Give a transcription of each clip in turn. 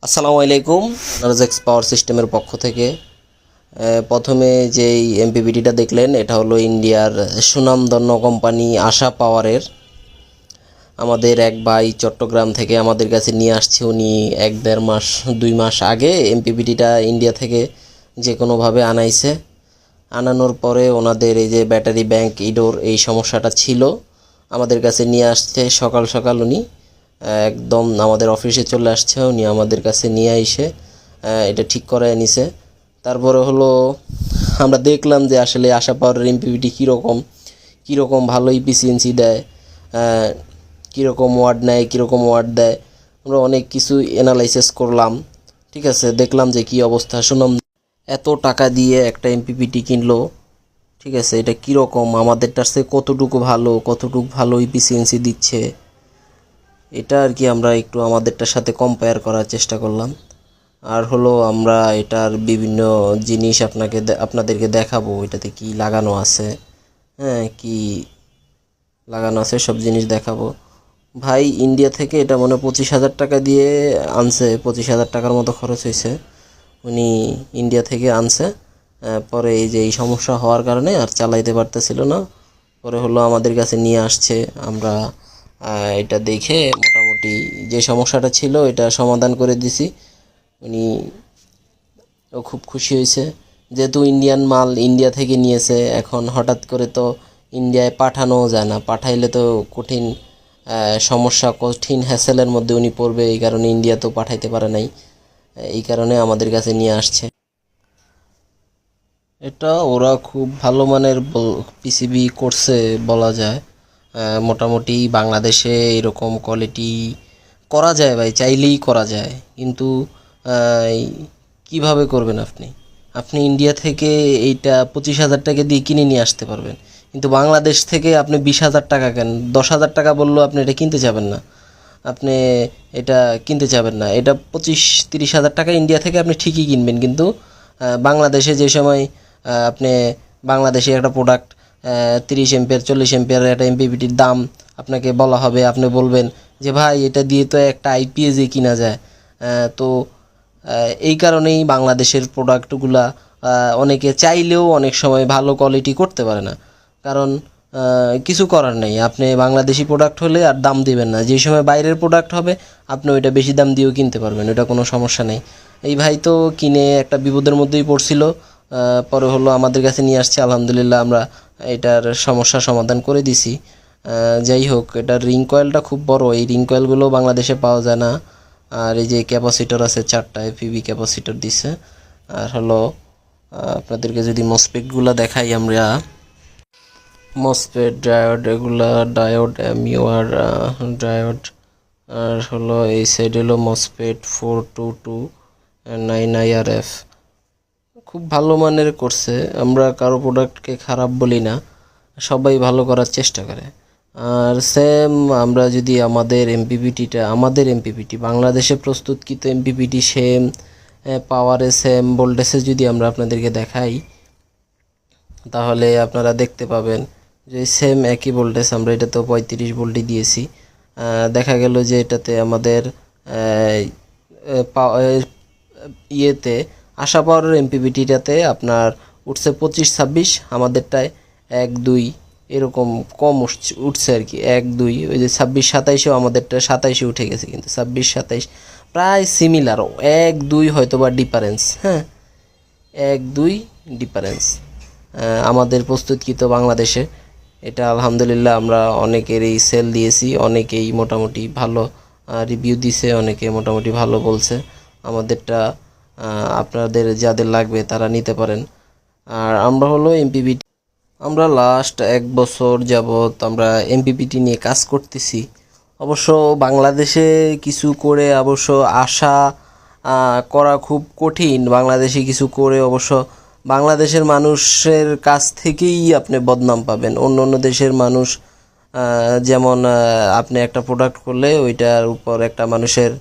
আসসালামু আলাইকুম। নারজেক্স পাওয়ার সিস্টেমের পক্ষ থেকে প্রথমে যেই এমপিপিটিটা দেখলেন এটা হলো ইন্ডিয়ার সুনামধন্য কোম্পানি আশা পাওয়ারের। আমাদের এক ভাই চট্টগ্রাম থেকে আমাদের কাছে নিয়ে আসছে। উনি 1-1.5 মাস 2 মাস আগে এমপিপিটিটা ইন্ডিয়া থেকে যে কোনোভাবে আনাইছে। আনানোর পরে ওনাদের এই যে ব্যাটারি ব্যাংক ইডোর এই সমস্যাটা ছিল, আমাদের কাছে নিয়ে আসছে। সকাল সকাল উনি একদম আমাদের অফিসে চলে আসছে। উনি আমাদের কাছে নিয়ে এসে এটা ঠিক করে নিছে। তারপরে হলো আমরা দেখলাম যে আসলে আশা পাওয়ারের এমপিপিটি কীরকম ভালো ইফিসিয়েন্সি দেয়, কীরকম ওয়াট নেয়, কীরকম ওয়াট দেয়। আমরা অনেক কিছু অ্যানালাইসিস করলাম, ঠিক আছে। দেখলাম যে কী অবস্থা। শুনলাম এত টাকা দিয়ে একটা এমপিপিটি কিনলো, ঠিক আছে, এটা কীরকম, আমাদেরটার চেয়ে কতটুকু ভালো ইফিসিয়েন্সি দিচ্ছে, এটা আর কি আমরা একটু আমাদেরটার সাথে কম্পেয়ার করার চেষ্টা করলাম। আর হলো আমরা এটার বিভিন্ন জিনিস আপনাদেরকে দেখাবো, এটাতে কি লাগানো আছে, কি লাগানো আছে সব জিনিস দেখাবো। ভাই ইন্ডিয়া থেকে এটা মনে 25,000 টাকা দিয়ে আনছে, 25,000 টাকার মতো খরচ হয়েছে। উনি ইন্ডিয়া থেকে আনছে। পরে এই যে এই সমস্যা হওয়ার কারণে আর চালাইতে পারতেছিল না। পরে হলো আমাদের কাছে নিয়ে আসছে। আমরা এটা দেখে মোটামুটি যে সমস্যাটা ছিল এটা সমাধান করে দিছি। ও খুব খুশি হয়েছে, যেহেতু ইন্ডিয়ান মাল ইন্ডিয়া থেকে নিয়েছে। এখন হঠাৎ করে তো ইন্ডিয়ায় পাঠানোও যায় না, পাঠাইলে তো কঠিন সমস্যা, কঠিন হ্যাসেলের মধ্যে উনি পড়বে। এই কারণে ইন্ডিয়া তো পাঠাইতে পারে নাই, এই কারণে আমাদের কাছে নিয়ে আসছে। এটা ওরা খুব ভালো মানের পিসিবি করছে বলা যায়। মোটামুটি বাংলাদেশে এরকম কোয়ালিটি করা যায় ভাই, চাইলেই করা যায়। কিন্তু কিভাবে করবেন আপনি? আপনি ইন্ডিয়া থেকে এইটা 25,000 টাকা দিয়ে কিনে নিয়ে আসতে পারবেন, কিন্তু বাংলাদেশ থেকে আপনি 20,000 টাকা কেন 10,000 টাকা বললেও আপনি এটা কিনতে যাবেন না। আপনি এটা কিনতে যাবেন না। এটা 25-30 হাজার টাকা ইন্ডিয়া থেকে আপনি ঠিকই কিনবেন, কিন্তু বাংলাদেশে যে সময় আপনি বাংলাদেশে একটা প্রোডাক্ট 30 এম্পিয়ার 40 এম্পিয়ারের একটা এমপিপিটির দাম আপনাকে বলা হবে, আপনি বলবেন যে ভাই এটা দিয়ে তো একটা আইপিএসে কিনা যায়। তো এই কারণেই বাংলাদেশের প্রোডাক্টগুলা অনেকে চাইলেও অনেক সময় ভালো কোয়ালিটি করতে পারে না। কারণ কিছু করার নেই, আপনি বাংলাদেশি প্রোডাক্ট হলে আর দাম দিবেন না। যে সময় বাইরের প্রোডাক্ট হবে আপনি ওইটা বেশি দাম দিয়েও কিনতে পারবেন, ওইটা কোনো সমস্যা নেই। এই ভাই তো কিনে একটা বিপদের মধ্যেই পড়ছিল। পরে হলো আমাদের কাছে নিয়ে আসছে। আলহামদুলিল্লাহ আমরা এটার সমস্যা সমাধান করে দিছি। যাই হোক, এটার রিং কয়েলটা খুব বড়, এই রিং কয়েলগুলো বাংলাদেশে পাওয়া যায় না। আর এই যে ক্যাপাসিটর আছে 4টা এফইবি ক্যাপাসিটর দিছে। আর হলো আপনাদেরকে যদি মসফেটগুলো দেখাই, আমরা মসফেট ডায়োড, এগুলা ডায়োড এমইউআর ডায়োড। আর হলো এই সাইড হলো মসফেট 422-9IRF। খুব ভালো মানের করছে। আমরা কারো প্রোডাক্টকে খারাপ বলি না, সবাই ভালো করার চেষ্টা করে। আর সেম আমরা যদি আমাদের এমপিপিটি বাংলাদেশে প্রস্তুতকৃত এমপিপিটি সেম পাওয়ারে সেম ভোল্টেজে যদি আমরা আপনাদেরকে দেখাই, তাহলে আপনারা দেখতে পাবেন যে সেম একই ভোল্টেজ। আমরা এটাতেও 35 ভোল্টই দিয়েছি। দেখা গেল যে এটাতে আমাদের ইয়েতে আশা পাওয়ারের এমপিপিটিটাতে আপনার উঠছে 25-26, আমাদেরটায় 1-2 এরকম কম উঠছে আর কি, 1-2। ওই যে 26-27-এও আমাদেরটা 27-এ উঠে গেছে, কিন্তু 26-27 প্রায় সিমিলার, 1-2 হয়তো বা ডিফারেন্স। 1-2 ডিফারেন্স আমাদের প্রস্তুতকৃত বাংলাদেশে। এটা আলহামদুলিল্লাহ আমরা অনেকেরই সেল দিয়েছি, অনেকেই মোটামুটি ভালো রিভিউ দিছে, অনেকে মোটামুটি ভালো বলছে। আমাদেরটা আপনাদের যাদের লাগবে তারা নিতে পারেন। আর আমরা হলো এমপিপিটি, আমরা লাস্ট 1 বছর যাবৎ আমরা এমপিপিটি নিয়ে কাজ করতেছি। অবশ্য বাংলাদেশে কিছু করে অবশ্য আশা করা খুব কঠিন। বাংলাদেশে কিছু করে অবশ্য বাংলাদেশের মানুষের কাছ থেকেই আপনি বদনাম পাবেন। অন্য অন্য দেশের মানুষ যেমন আপনি একটা প্রোডাক্ট করলে ওইটার উপর একটা মানুষের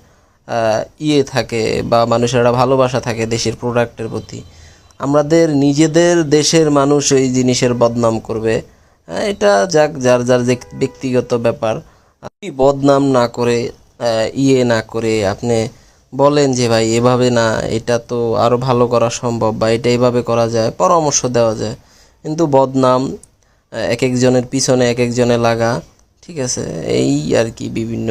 ইয়ে থাকে, বা মানুষের একটা ভালোবাসা থাকে দেশের প্রোডাক্টের প্রতি। আমাদের নিজেদের দেশের মানুষ এই জিনিসের বদনাম করবে, এটা যাক যার যার ব্যক্তিগত ব্যাপার। বদনাম না করে ইয়ে না করে আপনি বলেন যে ভাই এভাবে না, এটা তো আরও ভালো করা সম্ভব বা এটা এইভাবে করা যায়, পরামর্শ দেওয়া যায়। কিন্তু বদনাম এক একজনের পিছনে এক একজনে লাগা, ঠিক আছে, এই আর কি বিভিন্ন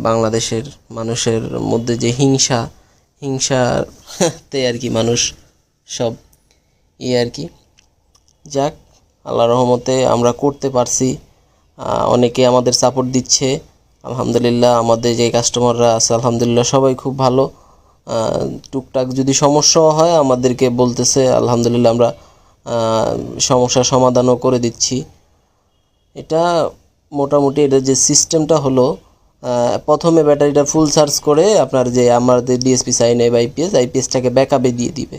বাংলাদেশের মানুষের মধ্যে যে হিংসাতে আর কি মানুষ সব আর কি। যাক, আল্লাহ রহমতে আমরা করতে পারছি। অনেকে আমাদের সাপোর্ট দিচ্ছে আলহামদুলিল্লাহ। আমাদের যে কাস্টমাররা আছে আলহামদুলিল্লাহ সবাই খুব ভালো। টুকটাক যদি সমস্যাও হয় আমাদেরকে বলতেছে, আলহামদুলিল্লাহ আমরা সমস্যার সমাধানও করে দিচ্ছি। এটা মোটামুটি এটা যে সিস্টেমটা হলো, প্রথমে ব্যাটারিটা ফুল চার্জ করে আপনার যে আমাদের ডিএসপি সাইন বা আইপিএসটাকে ব্যাকআপে দিয়ে দিবে।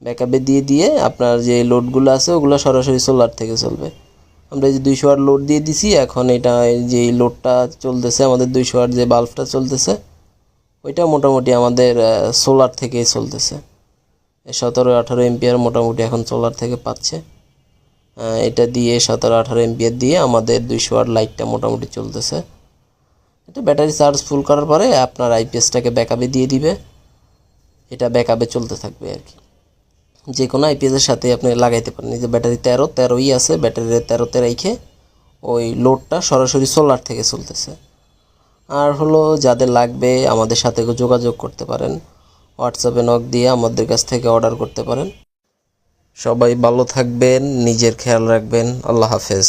ব্যাকআপে দিয়ে আপনার যে লোডগুলো আছে ওগুলো সরাসরি সোলার থেকে চলবে। আমরা যে 200 ওয়াট লোড দিয়ে দিছি, এখন এটা যে লোডটা চলতেছে আমাদের 200 ওয়াট যে বাল্বটা চলতেছে ওইটা মোটামুটি আমাদের সোলার থেকেই চলতেছে। 17-18 এম্পিয়ার মোটামুটি এখন সোলার থেকে পাচ্ছে। এটা দিয়ে 17-18 এম্পিয়ার দিয়ে আমাদের 200 ওয়াট লাইটটা মোটামুটি চলতেছে। এটা ব্যাটারি চার্জ ফুল করার পরে আপনার আইপিএসটাকে ব্যাকআপে দিয়ে দিবে, এটা ব্যাকআপে চলতে থাকবে আর কি। যে কোনো আইপিএসের সাথে আপনি লাগাইতে পারেন। এই যে ব্যাটারি 13ই আছে, ব্যাটারি 13তে রেখে ওই লোডটা সরাসরি সোলার থেকে চলতেছে। আর হলো যাদের লাগবে আমাদের সাথে যোগাযোগ করতে পারেন, হোয়াটসঅ্যাপে নক দিয়ে আমাদের কাছ থেকে অর্ডার করতে পারেন। সবাই ভালো থাকবেন, নিজের খেয়াল রাখবেন। আল্লাহ হাফেজ।